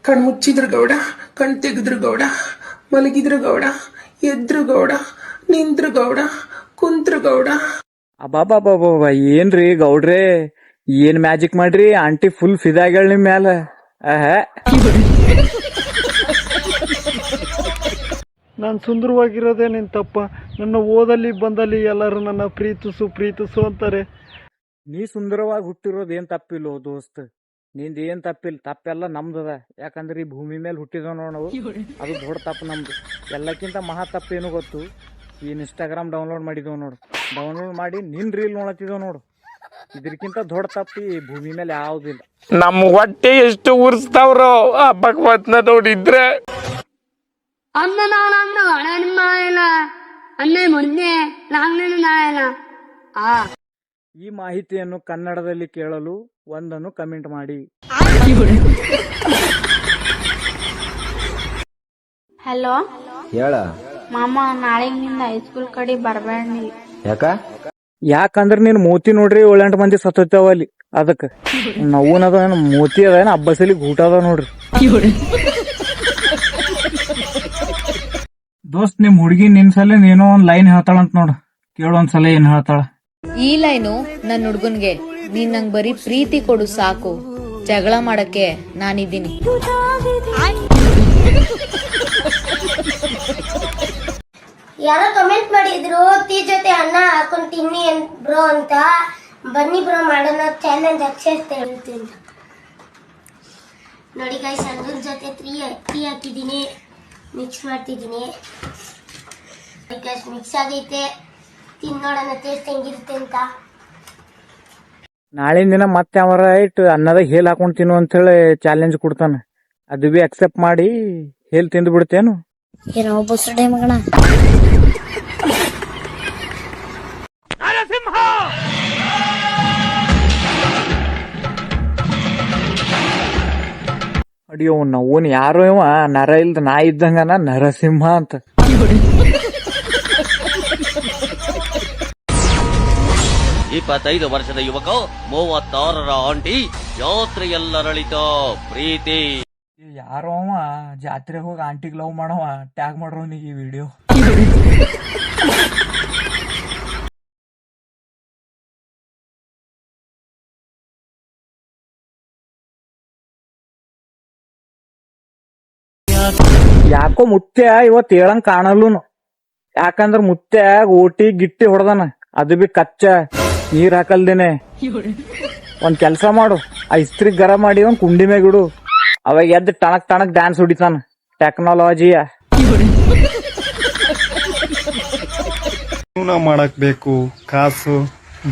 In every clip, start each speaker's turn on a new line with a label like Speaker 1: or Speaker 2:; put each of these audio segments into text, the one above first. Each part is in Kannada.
Speaker 1: ಕಣ್ ಮುಚ್ಚಿದ್ರು ಗೌಡ, ಕಣ್ ತೆಗೆದ್ರು ಗೌಡ, ಮಲಗಿದ್ರು ಗೌಡ, ಎದ್ರು ಗೌಡ, ನಿಂದ್ರು ಗೌಡ, ಕುಂತ್ರು ಗೌಡ.
Speaker 2: ಅಬ್ಬಾಬಾಬಾಬಾ, ಏನ್ರಿ ಗೌಡ್ರೆ, ಏನ್ ಮ್ಯಾಜಿಕ್ ಮಾಡ್ರಿ? ಆಂಟಿ ಫುಲ್ ಫಿದಾಗಳ ನಿಮ್ ಮ್ಯಾಲ. ಆಹಾ,
Speaker 3: ನಾನು ಸುಂದರವಾಗಿರೋದೇ ನಿನ್ ತಪ್ಪ. ನನ್ನ ಓದಲ್ಲಿ ಬಂದಲ್ಲಿ ಎಲ್ಲರೂ ನನ್ನ ಪ್ರೀತಿಸು ಅಂತಾರೆ.
Speaker 2: ನೀ ಸುಂದರವಾಗಿ ಹುಟ್ಟಿರೋದ್ ಏನ್ ತಪ್ಪಿಲ್ಲೋ ದೋಸ್ತ್, ನಿಂದ ಏನ್ ತಪ್ಪಿಲ್ಲ. ತಪ್ಪೆಲ್ಲ ನಮ್ದದ. ಯಾಕಂದ್ರೆ ಈ ಭೂಮಿ ಮೇಲೆ ಹುಟ್ಟಿದವ ನಾವು, ಅದು ದೊಡ್ಡ ತಪ್ಪು ನಮ್ದು. ಎಲ್ಲಕ್ಕಿಂತ ಮಹಾ ತಪ್ಪು ಏನು ಗೊತ್ತು? ಈ ಇನ್ಸ್ಟಾಗ್ರಾಮ್ ಡೌನ್ಲೋಡ್ ಮಾಡಿದವ್ ನೋಡು. ಡೌನ್ಲೋಡ್ ಮಾಡಿ ನಿನ್ ರೀಲ್ ನೋಡತ್ತಿದವ್ ನೋಡು. ಇದಕ್ಕಿಂತ ದೊಡ್ಡ ತಪ್ಪು ಈ ಭೂಮಿ ಮೇಲೆ ಯಾವುದಿಲ್ಲ.
Speaker 4: ನಮ್ಮ ಹೊಟ್ಟೆ ಎಷ್ಟು ಉರ್ಸ್ತಾವ್ರೋ ಆ ಭಗವತ್ನ ನೋಡಿದ್ರೆ.
Speaker 5: അന്ന് നാളന്ന് വളരുമായല്ല അന്നേ മുന്നേ നാങ്ങനെ നായല്ല ആ.
Speaker 2: ಈ ಮಾಹಿತಿಯನ್ನು ಕನ್ನಡದಲ್ಲಿ ಕೇಳಲು ಒಂದನ್ನು ಕಮೆಂಟ್ ಮಾಡಿ.
Speaker 6: ಹಲೋ
Speaker 7: ಹೇಳ
Speaker 6: ಮಾಮ, ನಾಳೆಗಿಂದ ಹೈಸ್ಕೂಲ್ ಕಡೆ ಬರ್ಬೇಡಿ.
Speaker 7: ಯಾಕ?
Speaker 2: ಯಾಕಂದ್ರ ನೀನ್ ಮೋತಿ ನೋಡ್ರಿ 7-8 ಮಂದಿ ಸತ್ತೋಗ್ತಾವ ಅಲ್ಲಿ. ಅದಕ್ಕ ನೋವುನದ ಮೋತಿ ಅದ, ಹಬ್ಬಸಲಿ ಊಟ ಅದ ನೋಡ್ರಿ. ದೋಸ್ತ್, ನಿಮ್ ಹುಡುಗಿ ನಿನ್ ಸಲ ಏನೋ ಒಂದ್ ಲೈನ್ ಹೇಳ್ತಾಳಂತ ನೋಡು, ಕೇಳೊಂದ್ಸಲ ಏನ್ ಹೇಳ್ತಾಳ.
Speaker 8: ಈ ಲೈನು ನನ್ನ ಹುಡ್ಗನ್ಗೆ, ನೀನ್ ನಂಗ್ ಬರೀ ಪ್ರೀತಿ ಕೊಡು ಸಾಕು, ಜಗಳ ಮಾಡಕ್ಕೆ ನಾನಿದ್ದೀನಿ.
Speaker 5: ಯಾರೋ ಕಮೆಂಟ್ ಮಾಡಿದ್ರು ಟೀ ಜೊತೆ ಅನ್ನ ಹಾಕೊಂಡ್ ತಿನ್ನಿ ಬ್ರೋ ಅಂತ. ಬನ್ನಿ ಬ್ರೋ ಮಾಡೋಣ, ಚಾಲೆಂಜ್ ಅಕ್ಷಿಸ್ತಾ ಹೇಳ್ತೀನಿ ನೋಡಿ ಗೈಸ್. ಅದ್ರ ಜೊತೆ ಟೀ ಹಾಕಿದ್ದೀನಿ, ಮಿಕ್ಸ್ ಮಾಡ್ತಿದ್ದೀನಿ. ಮಿಕ್ಸ್ ಆಗೈತೆ, ತಿನ್ನೋಡೋಣ ಟೇಸ್ಟ್ ಹೆಂಗಿರುತ್ತೆ ಅಂತ.
Speaker 2: ನಾಳಿನ ದಿನ ಮತ್ತೆ ಅವರ ಇಟ್ಟು ಅನ್ನದಾಗ ಹೇಲ್ ಹಾಕೊಂಡ್ ತಿನ್ನು ಅಂತ ಹೇಳಿ ಚಾಲೆಂಜ್ ಕೊಡ್ತಾನ. ಅದು ಬಿ ಅಕ್ಸೆಪ್ಟ್ ಮಾಡಿ ಹೇಲ್ ತಿಂದು ಬಿಡ್ತೇನು?
Speaker 6: ಏನೋ ಬುಸ್ರಡೆ ಮಗಣ.
Speaker 2: ಅಡಿಯೋ, ನೋನ್ ಯಾರೋ ಇವ ನರ ಇಲ್ದ ನಾ ಇದ್ದಂಗನ ನರಸಿಂಹ ಅಂತ.
Speaker 9: 25 ವರ್ಷದ ಯುವಕ, 36ರ ಆಂಟಿ, ಜಾತ್ರೆಯೆಲ್ಲರಳಿತ ಪ್ರೀತಿ.
Speaker 2: ಯಾರೋ ಅವ ಜಾತ್ರೆಗೆ ಹೋಗಿ ಆಂಟಿಗ್ ಲವ್ ಮಾಡವ, ಟ್ಯಾಗ್ ಮಾಡ್ರವನಿಗೆ ಈ ವಿಡಿಯೋ. ಯಾಕೋ ಮುತ್ಯ ಇವತ್ ಹೇಳಂಗ್ ಕಾಣಲ್ಲೂನು. ಯಾಕಂದ್ರ ಮುತ್ಯ ಓಟಿ ಗಿಟ್ಟಿ ಹೊಡ್ದಾನ, ಅದು ಬಿ ಕಚ್ಚ, ನೀರ್ ಹಾಕಲ್ದೇನೆ. ಒಂದ್ ಕೆಲ್ಸ ಮಾಡು, ಆ ಇಸ್ತ್ರಿ ಗರಂ ಮಾಡಿ ಒಂದ್ ಕುಂಡಿ ಮ್ಯಾಗಿಡು, ಅವಾಗ ಎದ್ದು ಟಣಕ್ ಡ್ಯಾನ್ಸ್ ಹೊಡಿತಾನ. ಟೆಕ್ನಾಲಜಿಯ
Speaker 3: ಜೀವನ ಮಾಡಕ್ ಬೇಕು, ಕಾಸು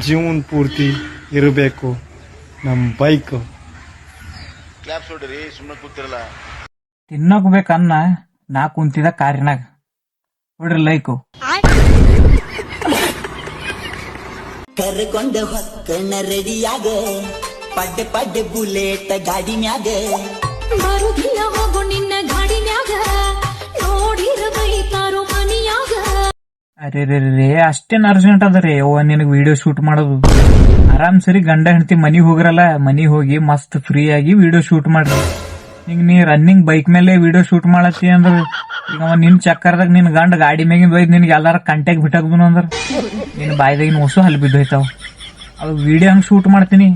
Speaker 3: ಜೀವನ್ ಪೂರ್ತಿ ಇರಬೇಕು. ನಮ್ ಬೈಕ್
Speaker 2: ತಿನ್ನಕ್ ಬೇಕನ್ನ ನಾ ಕುಂತಿದ ಕಾರಿನಾಗ ನೋಡ್ರಿ ಲೈಕು.
Speaker 10: ಕರ್ಕೊಂಡ ಹೊಕ್ಕಣ ರೆಡಿಯಾಗ, ಪಡ್ಡೆ ಬುಲೆಟ್ ಗಾಡಿ ಮ್ಯಾಗ,
Speaker 8: ಬರುದಿಲ್ಲ ಹೋಗು ನಿನ್ನ ಗಾಡಿ ಮ್ಯಾಗ, ನೋಡಿರ ಬೈತಾರೋ ಮನಿಯಾಗ.
Speaker 2: ಅರೆ ರೇ, ಅಷ್ಟೇನ್ ಅರ್ಜೆಂಟ್ ಅದರಿ ಅವ್ವ ನಿನಗ್ ವಿಡಿಯೋ ಶೂಟ್ ಮಾಡೋದು? ಆರಾಮ್ ಸರಿ ಗಂಡ ಹೆಂಡತಿ ಮನಿಗ್ ಹೋಗ್ರಲ್ಲ, ಮನಿಗ್ ಹೋಗಿ ಮಸ್ತ್ ಫ್ರೀ ಆಗಿ ವಿಡಿಯೋ ಶೂಟ್ ಮಾಡ್ರಿ. ಈಗ ನೀ ರನ್ನಿಂಗ್ ಬೈಕ್ ಮೇಲೆ ವಿಡಿಯೋ ಶೂಟ್ ಮಾಡತ್ತಿ ಅಂದ್ರ, ಈಗ ನಿನ್ ಚಕ್ಕರ್ದಾಗ ನಿನ್ ಗಂಡ ಗಾಡಿ ಮ್ಯಾಗಿಂದ ಒಯ್ದು ನಿನ್ಗೆ ಎಲ್ಲಾರ ಕಂಟ್ಯಾಗ ಬಿಟ್ಟಾಕ್ದು ಅಂದ್ರ ನಿನ್ ಬಾಯ್ದಾಗಿನ ಹೊಸು ಹಲ್ ಬಿದ್ದೋಯ್ತಾವ. ಅದು ವಿಡಿಯೋ ಹಂಗ್ ಶೂಟ್ ಮಾಡ್ತೀನಿ,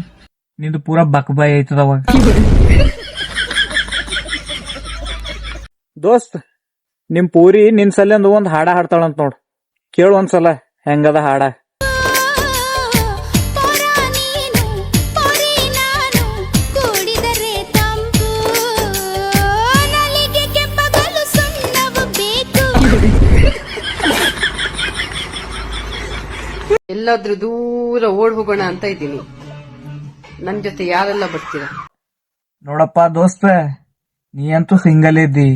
Speaker 2: ನಿಂದು ಪೂರಾ ಬಕ್ ಬಾಯ್ ಆಯ್ತದ ಅವಾಗ. ದೋಸ್ತ್, ನಿಮ್ ಪೂರಿ ನಿನ್ ಸಲಿಂದ ಒಂದ್ ಹಾಡ ಹಾಡ್ತಾಳಂತ ನೋಡ್, ಕೇಳು ಒಂದ್ಸಲ ಹೆಂಗದ ಹಾಡ.
Speaker 11: ಎಲ್ಲಾದ್ರೂ ದೂರ ಓಡ್ ಹೋಗೋಣ ಅಂತ ಇದ್ದೀನಿ, ನನ್ ಜೊತೆ ಯಾರೆಲ್ಲ ಬರ್ತೀರ?
Speaker 2: ನೋಡಪ್ಪ ದೋಸ್ತ, ನೀ ಅಂತೂ ಸಿಂಗಲ್ ಇದ್ದಿ,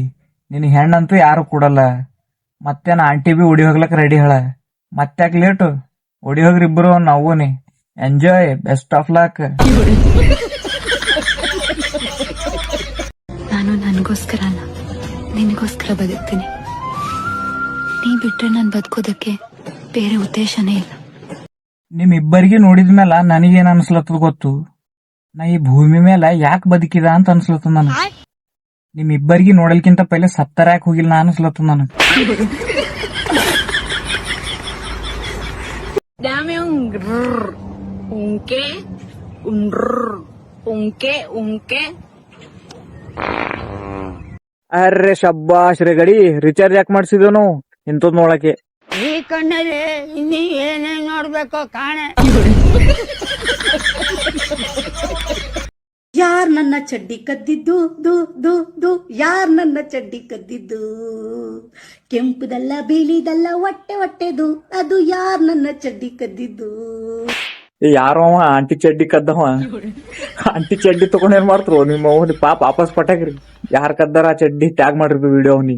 Speaker 2: ನಿನ್ ಹೆಣ್ಣಂತೂ ಯಾರು ಕೊಡಲ್ಲ. ಮತ್ತೇನ ಆಂಟಿ ಬಿ ಓಡಿ ಹೋಗ್ಲಕ್ ರೆಡಿ ಹೇಳ, ಮತ್ತ್ಯಾಕ್ ಲೇಟು? ಓಡಿ ಹೋಗ್ರಿ ಇಬ್ರು, ನಾವೂನಿ. Enjoy, best of luck.
Speaker 6: ನಾನು ನನಗೋಸ್ಕರ ಅಲ್ಲ, ನಿನಗೋಸ್ಕರ ಬದುಕ್ತೀನಿ. ನೀ ಬಿಟ್ರೆ ನಾನು ಬದುಕೋದಕ್ಕೆ ಬೇರೆ ಉದ್ದೇಶನೇ ಇಲ್ಲ.
Speaker 2: ನಿಮ್ ಇಬ್ಬರಿಗೆ ನೋಡಿದ್ಮೇಲ ನನಗೇನ್ ಅನ್ಸ್ಲತ್ತದ ಗೊತ್ತು? ನಾ ಈ ಭೂಮಿ ಮೇಲೆ ಯಾಕೆ ಬದುಕಿದ ಅಂತ ಅನ್ಸ್ಲತ್ತದ ನನಗೆ. ನಿಮ್ ಇಬ್ಬರಿಗೆ ನೋಡಲ್ಕಿಂತ ಪೈಲೆ ಸತ್ತರ ಯಾಕೆ ಹೋಗಿಲ್ಲ ನಾನು ಅನ್ಸ್ಲತ್ತ ನನಗ್.
Speaker 8: Dame un grrr, un qué, un rrr, un qué, un qué.
Speaker 2: ಅರ್ರೆ ಶಬ್ಬಾಶ್ ರೇ ಗಡಿ ರಿಚಾರ್ಜ್ ಯಾಕೆ ಮಾಡ್ಸಿದನು ಇಂಥದ್ ನೋಡಕ್ಕೆ.
Speaker 7: ಈ ಕಣ್ಣಲ್ಲಿ ಇನ್ನೀ ಏನೇನ್ ನೋಡ್ಬೇಕೋ ಕಾಣೆ. ಯಾರ್ ನನ್ನ ಚಡ್ಡಿ ಕದ್ದಿದ್ದು ದು ದು ದು ಯಾರ್ ನನ್ನ ಚಡ್ಡಿ ಕದ್ದಿದ್ದು ಕೆಂಪುದಲ್ಲ ಬಿಳಿದಲ್ಲ ಹೊಟ್ಟೆ ಹೊಟ್ಟೆದು ಅದು ಯಾರ್ ನನ್ನ ಚಡ್ಡಿ ಕದ್ದಿದ್ದು.
Speaker 2: ಯಾರೋ ಅವ ಆಂಟಿ ಚಡ್ಡಿ ಕದ್ದವ. ಆಂಟಿ ಚಡ್ಡಿ ತಗೊಂಡ್ ಏನ್ ಮಾಡ್ತಾರೋ ನಿಮ್ಮ ಅವ್ನಿ ಪಾಪ ವಾಪಸ್ ಪಟಾಕ್ರಿ. ಯಾರ್ ಕದ್ದಾರ ಆ ಚಡ್ಡಿ ಟ್ಯಾಗ್ ಮಾಡಿರ್ದು ವಿಡಿಯೋ ಅವ್ನಿ.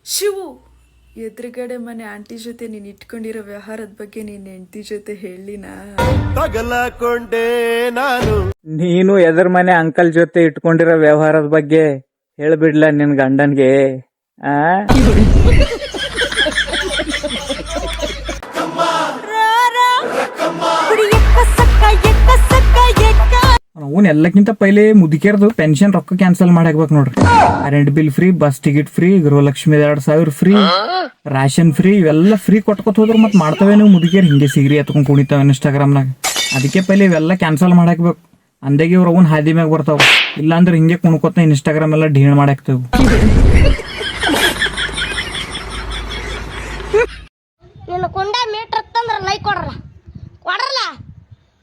Speaker 12: ಶಿವು, ಎದುರುಗಡೆ ಮನೆ ಆಂಟಿ ಜೊತೆ ನೀನ್ ಇಟ್ಕೊಂಡಿರೋ ವ್ಯವಹಾರದ ಬಗ್ಗೆ ನೀನ್ ಹೆಂಡತಿ ಜೊತೆ ಹೇಳಿನಾ?
Speaker 3: ತಗಲಕೊಂಡೆ ನಾನು.
Speaker 2: ನೀನು ಎದರ್ ಮನೆ ಅಂಕಲ್ ಜೊತೆ ಇಟ್ಕೊಂಡಿರೋ ವ್ಯವಹಾರದ ಬಗ್ಗೆ ಹೇಳ್ಬಿಡ್ಲ ನಿನ್ ಗಂಡನ್ಗೆ. ಆ ಅವ್ನ್ ಎಲ್ಲಕ್ಕಿಂತ ಪೈಲೆ ಮುದುಕಿಯರ್ದು ಪೆನ್ಷನ್ ರೊಕ್ಕ ಕ್ಯಾನ್ಸಲ್ ಮಾಡಾಕ್ಬೇಕು ನೋಡ್ರಿ. Current bill free, bus ticket free, Gruhalakshmi 2,000 free, ration free, ಇವೆಲ್ಲ ಫ್ರೀ ಕೊಟ್ಕೊತ ಹೋದ್ರ ಮತ್ ಮಾಡ್ತವೆ ನೀವು ಮುದುಕಿಯರ್ ಹಿಂಗೆ ಸಿಗ್ರಿ ಎತ್ಕೊಂಡ್ ಕುಣಿತಾವ ಇನ್ಸ್ಟಾಗ್ರಾಮ್ನಾಗ. ಅದಕ್ಕೆ ಪೈಲೆ ಇವೆಲ್ಲ ಕ್ಯಾನ್ಸಲ್ ಮಾಡಾಕ್ಬೇಕು. ಅಂದಾಗೆ ಇವ್ರ ಅವನ್ ಹಾದಿ ಮ್ಯಾಗ ಬರ್ತಾವ. ಇಲ್ಲಾಂದ್ರೆ ಹಿಂಗೆ ಕುಣ್ಕೋತ ಇನ್ಸ್ಟಾಗ್ರಾಮ್ ಎಲ್ಲ ಢೀಣ್ ಮಾಡಾಕ್ತೇವ್.
Speaker 5: ನಿನ್ನ ಕುಂಡ ಮೀಟರ್ ತಂದ್ರ ಲೈಕ್ ಕೊಡ್ರಲ್ಲ ಕೊಡ್ರಲ್ಲ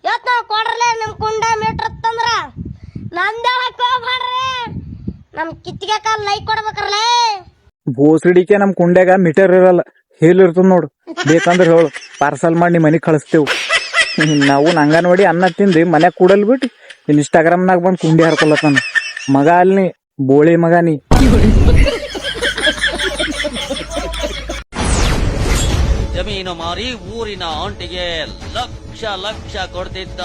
Speaker 5: ಇವತ್ತು ನಾವು ಕೊಡ್ರಲ್ಲ. ನಿಮ್ ಕುಂಡ ಮೀಟರ್ ತಂದ್ರ ನಂದೇ ಹೋಗ್ಬೇಡ್ರಿ, ನಮ್ ಕಿತ್ತಿಗೆ ಕಾಲ್ ಲೈಕ್ ಕೊಡ್ಬೇಕ್ರಲ್ಲ.
Speaker 2: ಬೋಸಡಿಕೆ ನಮ್ ಕುಂಡ್ಯಾಗ ಮೀಟರ್ ಇರಲ್ಲ, ಹೇಲ್ ಇರ್ತದ ನೋಡು. ಬೇಕಂದ್ರೆ ಹೇಳು, ಪಾರ್ಸಲ್ ಮಾಡಿ ಮನೆಗ್ ಕಳಿಸ್ತೇವ್. ನಾವು ಅಂಗನವಾಡಿ ಅನ್ನ ತಿಂದು ಮನ್ಯಾಗ ಕೂಡಲ್ ಬಿಟ್ಟು ಇನ್ಸ್ಟಾಗ್ರಾಮ್ನಾಗ ಬಂದ್ ಕುಂಡಿ ಹರ್ಕೊಳತಾನ. ಮಗ ಅಲ್ನಿ ಬೋಳಿ ಮಗ ನೀ.
Speaker 9: ಜಮೀನು ಮಾರಿ ಊರಿನ ಆಂಟಿಗೆ ಲಕ್ಷ ಲಕ್ಷ ಕೊಡ್ತಿದ್ದ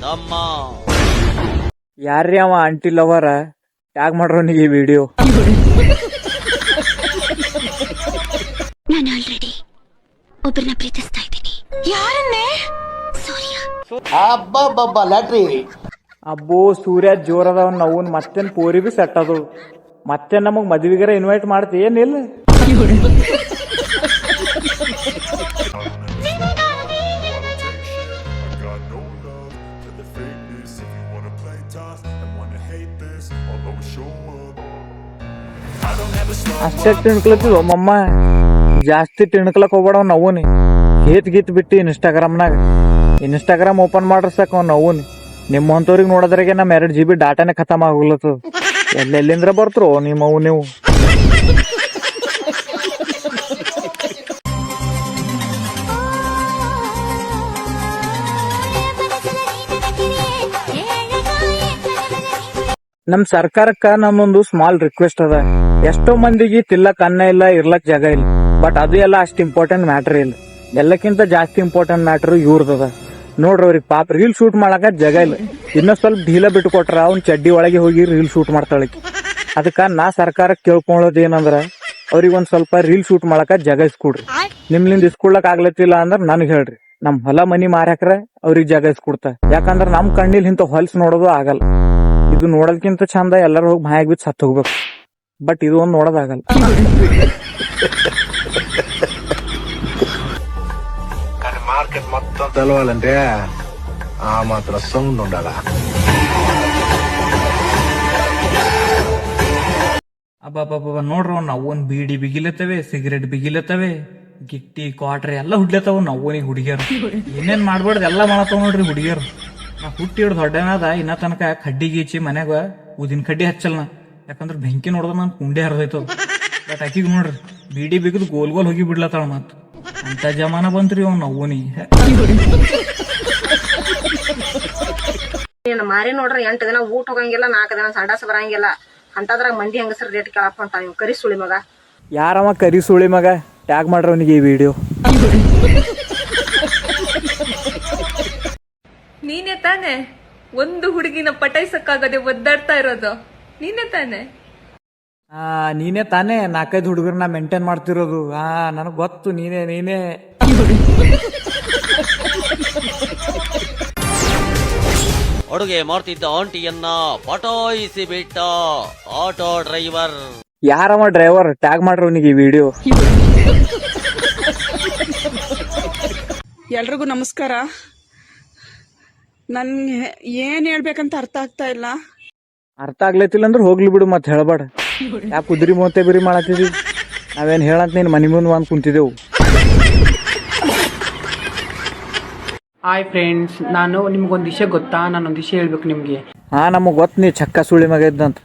Speaker 9: ತಮ್ಮ.
Speaker 2: ಯಾರ್ರೀ ಅವ ಆಂಟಿ ಲವರ? ಟ್ಯಾಗ್ ಮಾಡ್ರೋನಿಗೆ ಈ ವಿಡಿಯೋ.
Speaker 6: ನಾನು ಆಲ್ರೆಡಿ ಒಬ್ಬರನ್ನ ಪ್ರೀತಿಸ್ತಾ ಇದ್ದೀನಿ. ಯಾರನ್ನೇ? ಸೂರ್ಯ.
Speaker 2: ಅಬ್ಬೋ ಸೂರ್ಯ ಜೋರದವ್. ನಾವು ಮತ್ತೇನ್ ಪೋರಿ ಬಿ ಸೆಟ್ ಅದು. ಮತ್ತೆ ನಮಗ್ ಮದ್ವಿಗರ ಇನ್ವೈಟ್ ಮಾಡ್ತಿ ಏನಿಲ್ಲ? ಅಷ್ಟೇ ತಿಣ್ಕ್ಲತ್ತಿದ್ವು ಮಮ್ಮ, ಜಾಸ್ತಿ ತಿಣ್ಕ್ಲಕ್ ಹೋಗ್ಬೇಡ. ನವ್ವನಿ ಹೇತ್ ಗೀತ್ ಬಿಟ್ಟು ಇನ್ಸ್ಟಾಗ್ರಾಮ್ ಓಪನ್ ಮಾಡ್ರ ಸಾಕ ನವ್ವನಿ. ನಿಮ್ಮಂತವ್ರಿಗೆ ನೋಡೋದ್ರಾಗೆ ನಮ್ 2 GB ಡಾಟಾನೇ ಖತಮ್ ಆಗೋಗ್ಲತ್ತದ. ಎಲ್ಲೆಲ್ಲಿಂದ್ರ ಬರ್ತರೋ ನಿಮ್ಮವು ನೀವು. ನಮ್ ಸರ್ಕಾರಕ್ಕ ನಮ್ಮೊಂದು ಸ್ಮಾಲ್ ರಿಕ್ವೆಸ್ಟ್ ಅದ. ಎಷ್ಟೋ ಮಂದಿಗೆ ತಿಲ್ಲಕ್ ಅನ್ನ ಇಲ್ಲ, ಇರ್ಲಕ್ ಜಾಗ ಇಲ್ಲ. ಬಟ್ ಅದು ಎಲ್ಲ ಅಷ್ಟ್ ಇಂಪಾರ್ಟೆಂಟ್ ಮ್ಯಾಟರ್ ಇಲ್ಲ. ಎಲ್ಲಕ್ಕಿಂತ ಜಾಸ್ತಿ ಇಂಪಾರ್ಟೆಂಟ್ ಮ್ಯಾಟರ್ ಇವ್ರದದ. ನೋಡ್ರಿ, ಅವ್ರಿಗೆ ಪಾಪ ರೀಲ್ ಶೂಟ್ ಮಾಡಾಕ ಜಾಗ ಇಲ್ಲ. ಇನ್ನ ಸ್ವಲ್ಪ ಢೀಲ ಬಿಟ್ಟು ಕೊಟ್ರ ಅವ್ನ್ ಚಡ್ಡಿ ಒಳಗೆ ಹೋಗಿ ರೀಲ್ ಶೂಟ್ ಮಾಡ್ತಾಳಕಿ. ಅದಕ್ಕ ನಾ ಸರ್ಕಾರಕ್ಕೆ ಕೇಳ್ಕೊಳ್ಳೋದ್ ಏನಂದ್ರ, ಅವ್ರಿಗೆ ಒಂದ್ ಸ್ವಲ್ಪ ರೀಲ್ ಶೂಟ್ ಮಾಡಾಕ ಜಾಗ ಇಸ್ಕೊಡ್ರಿ. ನಿಮ್ಲಿಂದ ಇಸ್ಕೊಳಕ್ ಆಗ್ಲತ್ತಿಲ್ಲ ಅಂದ್ರ ನನ್ಗ್ ಹೇಳ್ರಿ. ನಮ್ ಹೊಲ ಮನಿ ಮಾರ್ಯಾಕ್ರ ಅವ್ರಿಗೆ ಜಾಗ ಇಸ್ಕೊಡ್ತ. ಯಾಕಂದ್ರ ನಮ್ ಕಣ್ಣಿಲ್ ಇಂತ ಹೊಲ್ಸ್ ನೋಡೋದು ಆಗಲ್ಲ. ಇದು ನೋಡೋದಕ್ಕಿಂತ ಚಂದ ಎಲ್ಲರೂ ಹೋಗಿ ಮಾಯಾಗ ಬಿದ್ದು ಸತ್ತು ಹೋಗ್ಬೇಕು. ಬಟ್ ಇದು ಒಂದ್ ನೋಡೋದಾಗಲ್ಲ.
Speaker 3: ಮಾರ್ಕೆಟ್ మొత్తం తెలవాలంటే ఆ మాత్రం సౌండ్ ఉండాలా?
Speaker 2: ಅಬ್ಬಬ್ಬ ನೋಡ್ರಿ, ನಾವು ಒಂದ್ ಬೀಡಿ ಬಿಗಿಲತ್ತವೆ, ಸಿಗರೇಟ್ ಬಿಗಿಲತ್ತವೆ, ಗಿಟ್ಟಿ ಕ್ವಾಟ್ರಿ ಎಲ್ಲ ಹುಡ್ಲತ್ತವ. ನಾವು ಹುಡುಗಿಯರು ಏನೇನ್ ಮಾಡ್ಬಾರ್ದು ಎಲ್ಲ ಮಾಡತ್ತವ ನೋಡ್ರಿ ಹುಡುಗಿಯರು. ನಾ ಹುಟ್ಟಿ ಹಿಡ್ದು ದೊಡ್ಡನಾದ ಇನ್ನ ತನಕ ಕಡ್ಡಿ ಗೀಚಿ ಮನ್ಯಾಗ ಊದಿನ ಕಡ್ಡಿ ಹಚ್ಚಲ್ನ. ಯಾಕಂದ್ರ ಬೆಂಕಿ ನೋಡಿದ್ರ ನನ್ ಕುಂಡೆ ಹರಿದೈತದ. ಬಟ್ ಆಕಿಗ್ ನೋಡ್ರಿ ಬೀಡಿ ಬಿಗಿದ್ ಗೋಲ್ ಗೋಲ್ ಹೋಗಿ ಬಿಡ್ಲತ್ತಾಳ. ಮತ್ ಅಂತ ಜಮಾನ ಬಂತ್ರಿ ಅವ್ ನವ್ವನಿ.
Speaker 11: ಮಾರಿ ನೋಡ್ರಿ 8 ದಿನ ಊಟ ಹೋಗಂಗಿಲ್ಲ, 4 ದಿನ ಸಂಡಾಸ ಬರಂಗಿಲ್ಲ. ಅಂತದ್ರಾಗ ಮಂದಿ ಹೆಂಗಸರ ರೇಟ್ ಕೇಳಪ್ಪ ಅಂತ ನೀವು ಕರಿ ಸುಳಿ ಮಗ.
Speaker 2: ಯಾರವ ಕರಿ ಸುಳಿ ಮಗ? ಟ್ಯಾಗ್ ಮಾಡ್ರ ಅವನಿಗೆ ಈ ವಿಡಿಯೋ.
Speaker 12: ನೀನೇ ತಾನೆ ಒಂದು ಹುಡುಗಿನ ಪಟಾಯಿಸಕ್ಕಾಗದೆ ಒದ್ದಾಡ್ತಾ ಇರೋದು? ನೀನೇ ತಾನೆ?
Speaker 2: ನೀನೇ ತಾನೇ 4-5 ಹುಡುಗರನ್ನ ಮೇಂಟೈನ್ ಮಾಡ್ತಿರೋದು. ನನಗ್ ಗೊತ್ತು, ನೀನೇ.
Speaker 9: ಅಡುಗೆ ಮಾಡ್ತಿದ್ದ ಆಂಟಿಯನ್ನ ಪಟಾಯಿಸಿ ಬಿಟ್ಟ ಆಟೋ ಡ್ರೈವರ್.
Speaker 2: ಯಾರವ ಡ್ರೈವರ್? ಟ್ಯಾಗ್ ಮಾಡ್ರಿ ಅವನಿಗೆ ಈ ವಿಡಿಯೋ.
Speaker 13: ಎಲ್ರಿಗೂ ನಮಸ್ಕಾರ. ನನ್ಗೆ ಏನ್ ಹೇಳ್ಬೇಕಂತ ಅರ್ಥ ಆಗ್ತಾ ಇಲ್ಲ.
Speaker 2: ಅರ್ಥ ಆಗ್ಲೈತಿಲ್ಲ ಅಂದ್ರೆ ಹೋಗ್ಲಿ ಬಿಡು, ಮತ್ತೆ ಹೇಳಬೇಡ. ಯಾಕೆ ಕುದುರಿ ಮೂವತ್ತೆ ಬಿರಿ ಮಾಡತ್ತಿದ್ವಿ? ನಾವೇನ್ ಹೇಳಂತ ನೀನ್ ಮನಿ ಮುಂದೆ ಬಂದು ಕುಂತಿದ್ದೆವು.
Speaker 1: ಹಾಯ್ ಫ್ರೆಂಡ್ಸ್, ನಾನು ನಿಮ್ಗೊಂದು ವಿಷಯ ಗೊತ್ತಾ? ನಾನೊಂದು ವಿಷಯ ಹೇಳ್ಬೇಕು ನಿಮ್ಗೆ.
Speaker 2: ಹಾ, ನಮಗ್ ಗೊತ್ತ, ನೀ ಚಕ್ಕ ಸುಳಿ ಮಗ ಇದ್ದಂತ.